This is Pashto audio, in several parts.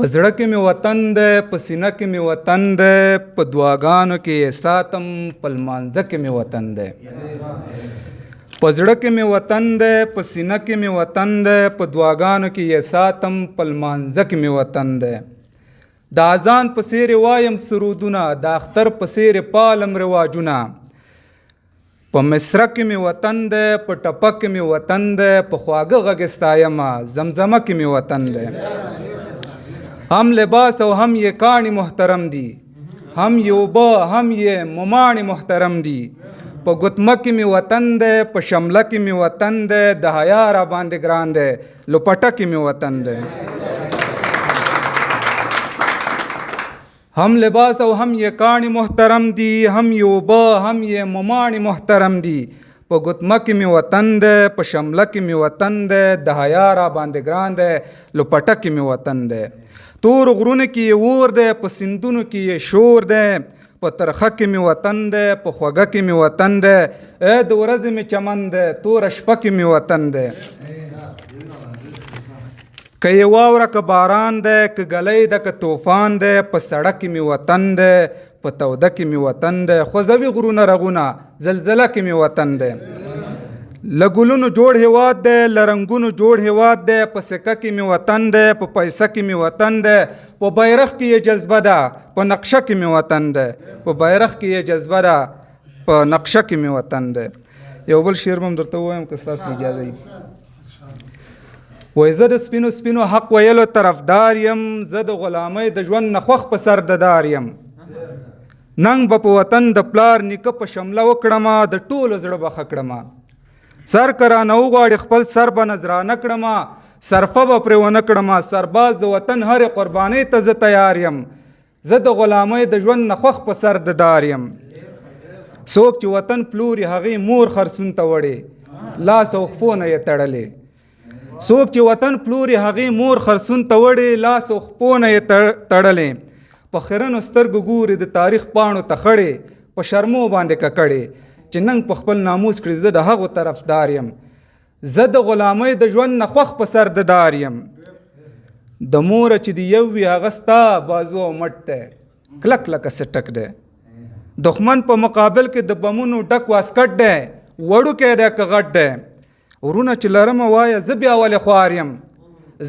په زړه کې مې وطن دی، په سینه کې مې وطن دی، په دعاګانو کې یې ساتم، په لمانځه کې مې وطن دی. په زړه کې مې وطن دی، په سینه کې مې وطن دی، په دعاګانو کې یې ساتم، په لمانځه کې مې وطن دی. د اذان په څېرې وایم سرودونه، د اختر په څېرې پالم رواجونه. په مصره کې مې وطن دی، په ټپه کې مې وطن دی، په خواږه غږ ستایمه، زمزمه کې مې وطن دی. هم لباس او هم یې کاڼي محترم دي، هم یې اوبه هم یې مماڼي محترم دي. په ګوتمه کې مې وطن دی، په شمله کې مې وطن دی، د حیا را باندې ګران دی، لپټه کې مې وطن دی. هم لباس او هم یې کاڼي محترم دي، هم یې اوبه هم یې مماڼي محترم دي. په ګوتمه کې مې وطن دی، په شمله کې مې وطن دی، د حیا را باندې ګران دی، لپټه کې مې وطن دی. تور غرونه کې یې اور دی، په سیندونو کې یې شور دی، په ترخه کې مې وطن دی، په خوږه کې مې وطن دی. د ورځې مې چمن دی، توره شپه کې مې وطن دی. که یې واوره که باران دی، که ګلی ده که طوفان دی، په سړک کې مې وطن دی، په توده کې مې وطن دی. خوځوي غرونه رغونه، زلزله کې مې وطن دی. له ګلونو جوړ هیواد دی، له رنګونو جوړ هیواد دی، په سکه کې مې وطن دی، په پیسه کې مې وطن دی. په بیرغ کې یې جذبه ده، په نقشه کې مې وطن دی. په بیرغ کې یې جذبه ده، په نقشه کې مې وطن دی. یو بل شعر هم درته ووایم که ستاسو اجازه وي. وایي زه د سپینو سپینو حق ویلو طرفدار یم، زه د غلامۍ د ژوند نه خوښ په سر ددار یم. ننګ به په وطن د پلار نیکه په شمله وکړمه، د ټولو زړه به ښه کړمه. سر که رانه وغواړي خپل سر به نذرانه کړمه، صرفه به پرې ونه کړمه. سرباز د وطن هرې قربانۍ ته زه تیار یم، زه د غلامۍ د ژوند نه خوښ په سر ددار یم. څوک چې وطن پلوري هغې مور خرسون ته وړې، لاس او خپو نه یې تړلې. څوک چې وطن پلوري هغې مور خرسون ته وړې، لاس او خپو نه یې تړلې. په خیرنو سترګو ګوري د تاریخ پاڼو ته خړې، په شرمو باندې ککړې. چې ننګ په خپل ناموس کړي زه د هغو طرفدار یم، زه د غلامۍ د ژوند نه خوښ په سر ددار یم. د موره چې د یو وي هغه ستا بازو او مټ دی، کلک لکه سټک دی. دښمن په مقابل کې د بمونو ډک واسکټ دی، وړوکی دی که غټ دی. ورونه چې لرمه وایه زه بیا ولې خوار یم،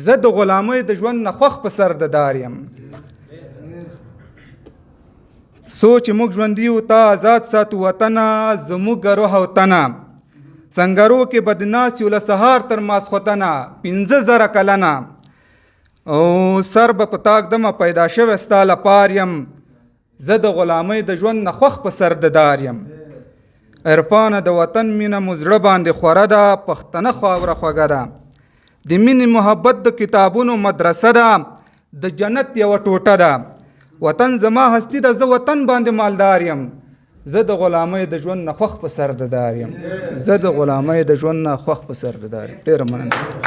زه د غلامۍ د ژوند نه خوښ په سر ددار یم. سوچ موږ ژوندي یو تا آزاد ساتو وطنه، زموږ روح او تنه. سنګرو کې به د ناست یو له سهار تر ماسخوتنه، 15,000 کلنه. او سر به په تاږدمه پیدا شوی ستا لپار یم، زه د غلامۍ د ژوند نه خوښ په سر ددار یم. عرفانه د وطن مینه مو زړه باندې خوره ده، پښتنه خاوره خوږه ده. د مینې محبت د کتابونو مدرسه ده، د جنت یوه ټوټه ده. وطن زما هستی ده، زه وطن باندې مالدار یم، زه د غلامۍ د ژوند نه خوښ په سر ددار یم، زه د غلامۍ د ژوند نه خوښ په سر ددار یم. ډېره مننه.